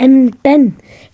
M10।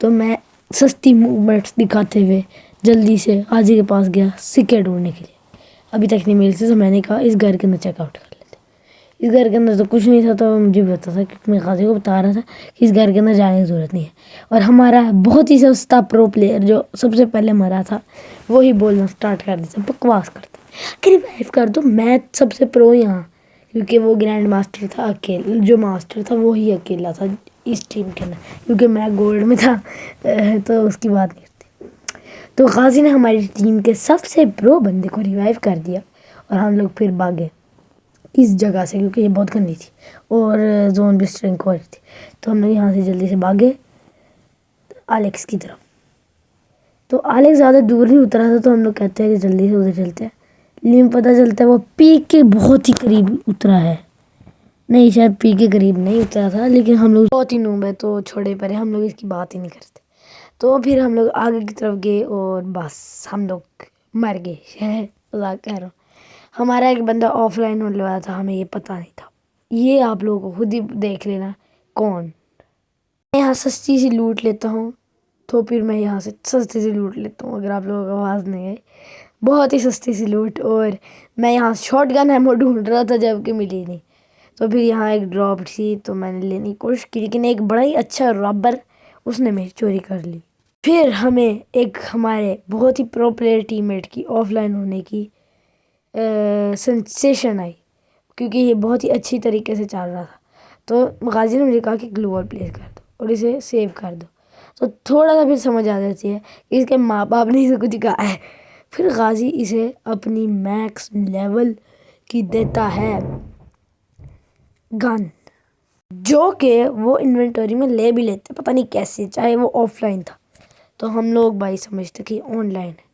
تو میں سستی موومنٹس دکھاتے ہوئے جلدی سے غازی کے پاس گیا سکے ڈھونڈنے کے لیے. ابھی تک نہیں ملی تھی تو میں نے کہا اس گھر کے اندر چیک آؤٹ کر لیتے. اس گھر کے اندر تو کچھ نہیں تھا تو مجھے بھی پتا تھا کیونکہ میں غازی کو بتا رہا تھا کہ اس گھر کے اندر جانے کی ضرورت نہیں ہے. اور ہمارا بہت ہی سستا پرو پلیئر جو سب سے پہلے مرا تھا وہی بولنا سٹارٹ کر دیتا بکواس کرتا کہ ریوائیو کر دو میں سب سے پرو یہاں. کیونکہ وہ گرینڈ ماسٹر تھا اکیلا، جو ماسٹر تھا وہی اکیلا تھا اس ٹیم کے اندر، کیونکہ میں گولڈ میں تھا تو اس کی بات نہیں کرتی. تو غازی نے ہماری ٹیم کے سب سے پرو بندے کو ریوائیو کر دیا اور ہم لوگ پھر بھاگے اس جگہ سے کیونکہ یہ بہت گندی تھی اور زون بھی اسٹرنک ہو رہی تھی. تو ہم لوگ یہاں سے جلدی سے بھاگے الیکس کی طرف. تو الیکس زیادہ دور نہیں اترا تھا تو ہم لوگ کہتے ہیں کہ جلدی سے ادھر چلتے ہیں، لیکن پتہ چلتا ہے وہ پیک کے بہت ہی قریب اترا ہے. نہیں شاید پیک کے قریب نہیں اترا تھا، لیکن ہم لوگ بہت ہی نوب ہے تو چھوڑے پڑے، ہم لوگ اس کی بات ہی نہیں کرتے. تو پھر ہم لوگ آگے کی طرف گئے اور بس ہم لوگ مر گئے. مذاق کہہ رہا ہوں. ہمارا ایک بندہ آف لائن ہونے والا تھا، ہمیں یہ پتہ نہیں تھا. یہ آپ لوگوں کو خود ہی دیکھ لینا کون. میں یہاں سستی سی لوٹ لیتا ہوں تو پھر میں یہاں سے سستی سی لوٹ لیتا ہوں اگر آپ لوگوں کو آواز نہیں آئی. بہت ہی سستی سی لوٹ. اور میں یہاں شاٹ گن ایمو ڈھونڈ رہا تھا جب کہ ملی نہیں. تو پھر یہاں ایک ڈراپ تھی تو میں نے لینے کی کوشش کی، لیکن ایک بڑا ہی اچھا رابر اس نے میری چوری کر لی. پھر ہمیں ایک ہمارے بہت ہی پرو پلیئر ٹیم میٹ کی آف لائن ہونے کی سینسیشن آئی کیونکہ یہ بہت ہی اچھی طریقے سے چل رہا تھا. تو غازی نے مجھے کہا کہ گلو وال پلیس کر دو اور اسے سیو کر دو. تو تھوڑا سا پھر سمجھ آ جاتی ہے کہ اس کے ماں باپ نے اسے کچھ کہا ہے. پھر غازی اسے اپنی میکس لیول کی دیتا ہے گن، جو کہ وہ انوینٹری میں لے بھی لیتے پتہ نہیں کیسے، چاہے وہ آف لائن تھا. تو ہم لوگ بھائی سمجھتے کہ آن لائن ہے.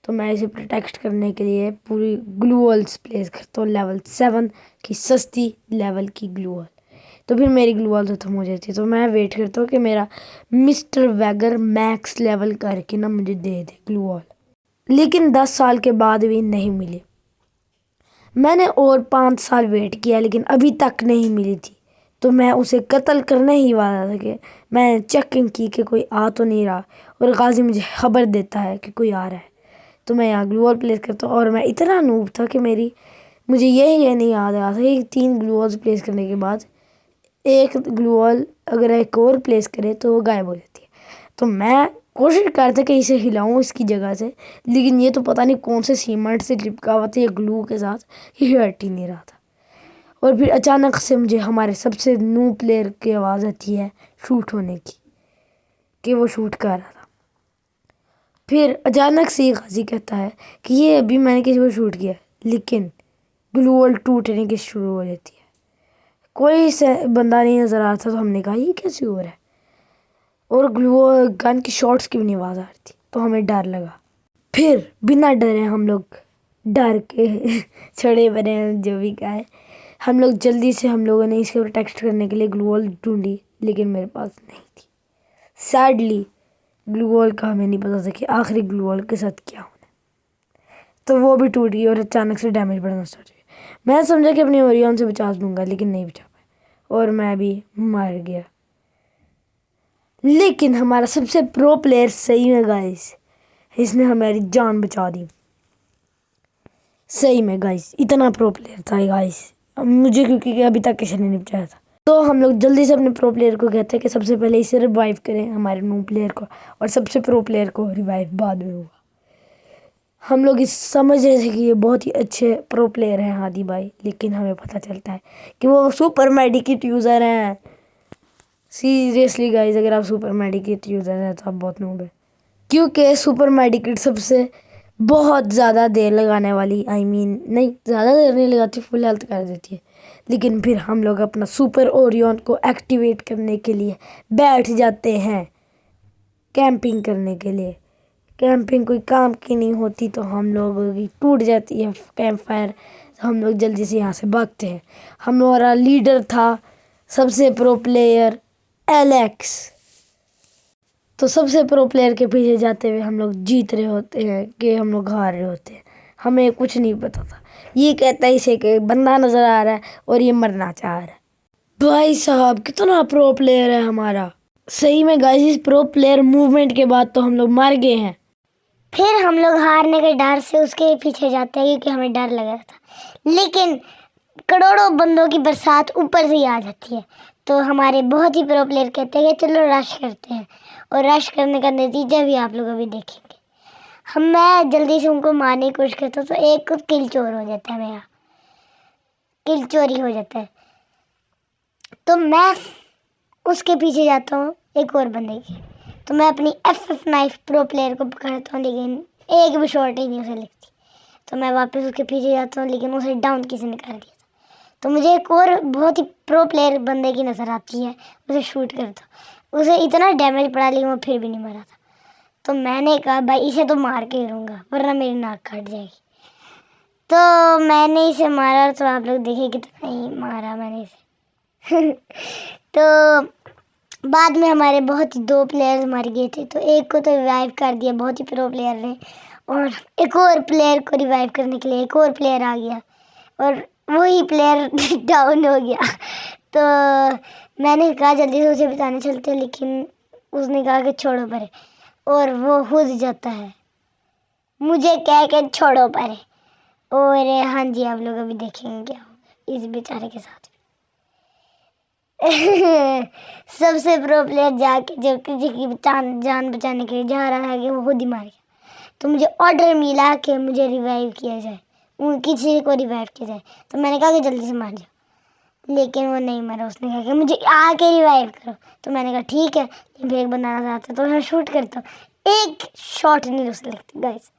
تو میں اسے پروٹیکٹ کرنے کے لیے پوری گلو والس پلیس کرتا ہوں لیول 7 کی سستی لیول کی گلو وال. تو پھر میری گلو وال ختم ہو جاتی ہے تو میں ویٹ کرتا ہوں کہ میرا مسٹر ویگر میکس لیول کر کے نا مجھے دے دے گلو وال. لیکن 10 سال کے بعد بھی نہیں ملی. میں نے اور 5 سال ویٹ کیا لیکن ابھی تک نہیں ملی تھی. تو میں اسے قتل کرنے ہی والا تھا کہ میں چیکنگ کی کہ کوئی آ تو نہیں رہا، اور غازی مجھے خبر دیتا ہے کہ کوئی آ رہا ہے. تو میں یہاں گلو وال پلیس کرتا ہوں اور میں اتنا نوب تھا کہ مجھے یہ نہیں یاد آ تھا کہ 3 گلو والز پلیس کرنے کے بعد ایک گلو وال اگر ایک اور پلیس کرے تو وہ غائب ہو جاتی ہے. تو میں کوشش کرتا کہ اسے ہلاؤں اس کی جگہ سے، لیکن یہ تو پتہ نہیں کون سے سیمنٹ سے چپکا ہوا تھا یا گلو کے ساتھ، یہ ہٹ ہی نہیں رہا تھا. اور پھر اچانک سے مجھے ہمارے سب سے نو پلیئر کی آواز آتی ہے شوٹ ہونے کی کہ وہ شوٹ کر رہا تھا. پھر اچانک سے غازی کہتا ہے کہ یہ ابھی میں نے کسی کو شوٹ کیا، لیکن گلو وال ٹوٹنے کی شروع ہو جاتی ہے. کوئی بندہ نہیں نظر آ رہا تھا تو ہم نے کہا یہ کیسے ہو رہا ہے، اور گلو گن کی شاٹس کی بھی نہیں آواز آ رہی تھی تو ہمیں ڈر لگا. پھر بنا ڈرے ہم لوگ ڈر کے چھڑے بنے جو بھی کہا ہے، ہم لوگ جلدی سے ہم لوگوں نے اس کو پروٹیکٹ کرنے کے لیے گلو وال ڈھونڈی، لیکن میرے پاس نہیں تھی. سیڈلی گلو وال کا ہمیں نہیں پتا تھا کہ آخری گلو وال کے ساتھ کیا ہونا ہے. تو وہ بھی ٹوٹ گئی اور اچانک سے ڈیمیج بڑھنا اسٹارٹ ہو گیا. میں سمجھا کہ اپنی اوریون سے بچا دوں گا لیکن نہیں بچا پایا اور میں بھی مر گیا. لیکن ہمارا سب سے پرو پلیئر صحیح میں گائز، اس نے ہماری جان بچا دی. صحیح میں گائز اتنا پرو پلیئر تھا گائز مجھے، کیونکہ ابھی تک کسی نے نہیں بچایا تھا. تو ہم لوگ جلدی سے اپنے پرو پلیئر کو کہتے ہیں کہ سب سے پہلے اسے ریوائیو کریں ہمارے نو پلیئر کو، اور سب سے پرو پلیئر کو ریوائیو بعد میں ہوا. ہم لوگ اس سمجھ رہے تھے کہ یہ بہت ہی اچھے پرو پلیئر ہیں ہادی بھائی، لیکن ہمیں پتہ چلتا ہے کہ وہ سپر میڈیکٹ یوزر ہیں. سیریسلی گائز اگر آپ سپر میڈیکٹ یوزر ہیں تو آپ بہت نوب ہیں، کیونکہ سپر میڈیکٹ سب سے بہت زیادہ دیر لگانے والی نہیں زیادہ دیر نہیں لگاتی، فل ہیلتھ کر دیتی ہے. لیکن پھر ہم لوگ اپنا سپر اوریون کو ایکٹیویٹ کرنے کے لیے بیٹھ جاتے ہیں کیمپنگ کرنے کے لیے. کیمپنگ کوئی کام کی نہیں ہوتی تو ہم لوگوں کی ٹوٹ جاتی ہے کیمپ فائر. ہم لوگ جلدی سے یہاں سے بھاگتے ہیں. ہمارا لیڈر تھا سب سے پرو پلیئر الیکس. تو سب سے پرو پلیئر کے پیچھے جاتے ہوئے ہم لوگ جیت رہے ہوتے ہیں کہ ہم لوگ ہار رہے ہوتے ہیں. ہمیں کچھ نہیں پتا تھا. یہ کہتا ہے اسے کہ بندہ نظر آ رہا ہے اور یہ مرنا چاہ رہا ہے. بھائی صاحب کتنا پرو پلیئر ہے ہمارا. صحیح میں گائز اس پرو پلیئر موومنٹ کے بعد تو ہم لوگ مار گئے ہیں. پھر ہم لوگ ہارنے کے ڈر سے اس کے پیچھے جاتے ہیں کیونکہ ہمیں ڈر لگ رہا تھا، لیکن کروڑوں بندوں کی برسات اوپر سے ہی آ جاتی ہے. تو ہمارے بہت ہی پرو پلیئر کہتے ہیں کہ چلو رش کرتے ہیں، اور رش کرنے کا نتیجہ بھی آپ لوگ ابھی دیکھیں گے. میں جلدی سے ان کو مارنے کی کوشش کرتا ہوں تو ایک کو کل چور ہو جاتا ہے، میرا کل چوری ہو جاتا ہے. تو میں اس کے پیچھے جاتا ہوں ایک اور بندے کی. تو میں اپنی F9 پرو پلیئر کو پکڑتا ہوں، لیکن ایک بھی شاٹ ہی نہیں اسے لگتی. تو میں واپس اس کے پیچھے جاتا ہوں، لیکن اسے ڈاؤن کسی نے کر دیا تھا. تو مجھے ایک اور بہت ہی پرو پلیئر بندے کی نظر آتی ہے، اسے شوٹ کرتا ہوں. اسے اتنا ڈیمیج پڑا لیکن وہ پھر بھی نہیں مرا تھا. تو میں نے کہا بھائی اسے تو مار کے ہی رہوں گا ورنہ میری ناک کٹ جائے گی. تو میں نے اسے مارا، تو آپ لوگ دیکھیں کتنا ہی مارا میں نے اسے. تو بعد میں ہمارے بہت ہی 2 پلیئرز مر گئے تھے، تو ایک کو تو ریوائیو کر دیا بہت ہی پرو پلیئر نے، اور ایک اور پلیئر کو ریوائیو کرنے کے لیے ایک اور پلیئر آ گیا اور وہی پلیئر ڈاؤن ہو گیا. تو میں نے کہا جلدی سے اسے بتانے چلتے، لیکن اس نے کہا کہ چھوڑو پرے، اور وہ ہو جاتا ہے مجھے کہہ کے چھوڑو پرے. اور ہاں جی آپ لوگ ابھی دیکھیں گے کیا ہوگا اس بیچارے کے ساتھ. سب سے پرو پلیئر جا کے جو کسی کی جان بچانے کے لیے جا رہا ہے کہ وہ خود ہی مار گیا. تو مجھے آرڈر ملا کہ مجھے ریوائیو کیا جائے، کسی کو ریوائیو کیا جائے. تو میں نے کہا کہ جلدی سے مار جاؤ، لیکن وہ نہیں مرا. اس نے کہا کہ مجھے آ کے ریوائیو کرو. تو میں نے کہا ٹھیک ہے. پھر ایک بندہ نظر آتا ہے تو میں شوٹ کرتا ہوں، ایک شاٹ نہیں اسے لگتی گائز.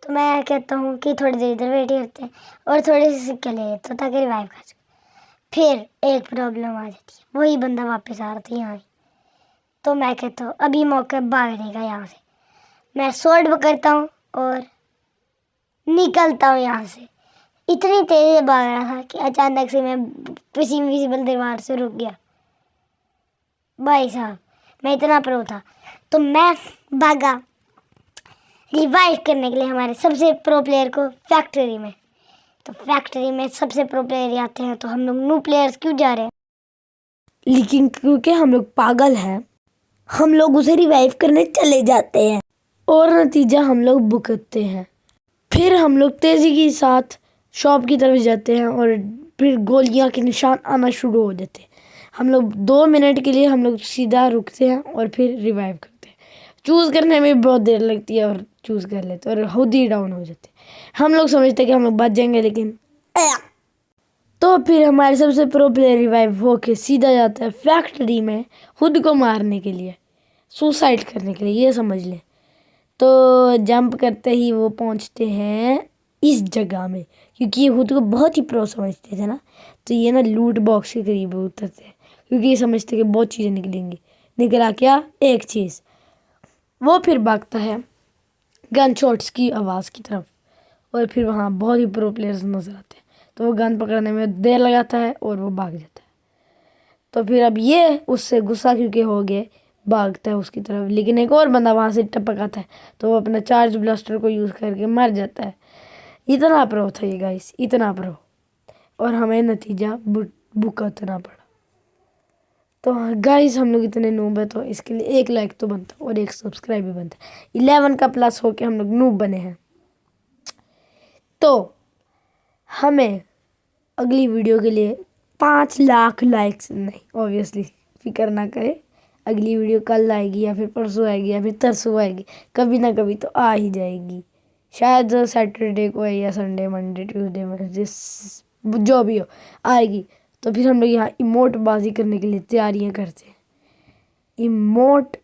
تو میں کہتا ہوں کہ تھوڑی دیر ادھر ویٹ کرتے ہیں اور تھوڑے سے سکے لے لیتے تاکہ ریوائیو کر سکے. پھر ایک پرابلم آ جاتی ہے، وہی بندہ واپس آ رہا تھا یہاں ہی. تو میں کہتا ہوں ابھی موقع بھاگنے کا یہاں سے. میں سورڈ پکڑتا ہوں اور نکلتا ہوں یہاں سے. اتنی تیزی سے بھاگ رہا تھا کہ اچانک سے میں کسی انویزیبل دیوار سے رک گیا. بھائی صاحب میں اتنا پرو تھا. تو میں بھاگا ریوائیو کرنے کے لیے ہمارے سب سے پرو پلیئر کو فیکٹری میں. تو فیکٹری میں سب سے پرو پلیئر آتے ہیں، تو ہم لوگ نو پلیئرز کیوں جا رہے ہیں؟ لیکن کیونکہ ہم لوگ پاگل ہیں، ہم لوگ اسے ریوائیو کرنے چلے جاتے ہیں اور نتیجہ ہم لوگ بھگتتے ہیں. پھر ہم لوگ تیزی کے ساتھ شاپ کی طرف جاتے ہیں اور پھر گولیاں کے نشان آنا شروع ہو جاتے ہیں. ہم لوگ 2 منٹ کے لیے ہم لوگ سیدھا رکتے ہیں اور پھر ریوائیو کرتے ہیں. چوز کرنے میں بہت دیر لگتی ہے اور چوز کر لیتے اور خود ہی ڈاؤن ہو جاتے. ہم لوگ سمجھتے کہ ہم لوگ بچ جائیں گے، لیکن تو پھر ہمارے سب سے پرو پلیئر ریوائیو ہو کے سیدھا جاتا ہے فیکٹری میں خود کو مارنے کے لیے، سوسائڈ کرنے کے لیے، یہ سمجھ لیں. تو جمپ کرتے ہی وہ پہنچتے ہیں اس جگہ میں، کیونکہ یہ خود کو بہت ہی پرو سمجھتے تھے نا. تو یہ نا لوٹ باکس کے قریب اترتے ہیں کیونکہ یہ سمجھتے کہ بہت چیزیں نکلیں گی. نکلا کیا؟ ایک چیز. وہ پھر بھاگتا ہے گن شاٹس کی آواز کی طرف، اور پھر وہاں بہت ہی پرو پلیئرز نظر آتے ہیں. تو وہ گن پکڑنے میں دیر لگاتا ہے اور وہ بھاگ جاتا ہے. تو پھر اب یہ اس سے غصہ کیونکہ ہو گئے بھاگتا ہے اس کی طرف، لیکن ایک اور بندہ وہاں سے ٹپک آتا ہے تو وہ اپنا چارج بلاسٹر کو یوز کر کے مر جاتا ہے. اتنا پرو تھا یہ گائس، اتنا پرو، اور ہمیں نتیجہ بھگتنا پڑا. تو گائز ہم لوگ اتنے نوب ہیں تو اس کے لیے 1 لائک تو بنتا اور 1 سبسکرائب بھی بنتا. 11 کا پلس ہو کے ہم لوگ نوب بنے ہیں. تو ہمیں اگلی ویڈیو کے لیے 5 لاکھ لائکس، نہیں اوبیسلی فکر نہ کرے، اگلی ویڈیو کل آئے گی یا پھر پرسوں آئے گی یا پھر ترسوں آئے گی، کبھی نہ کبھی تو آ ہی جائے گی. شاید سیٹرڈے کو ہے یا سنڈے، منڈے، ٹیوزڈے، وینسڈے، جو بھی ہو آئے گی. تو پھر ہم لوگ یہاں ایموٹ بازی کرنے کے لیے تیاریاں کرتے ہیں. ایموٹ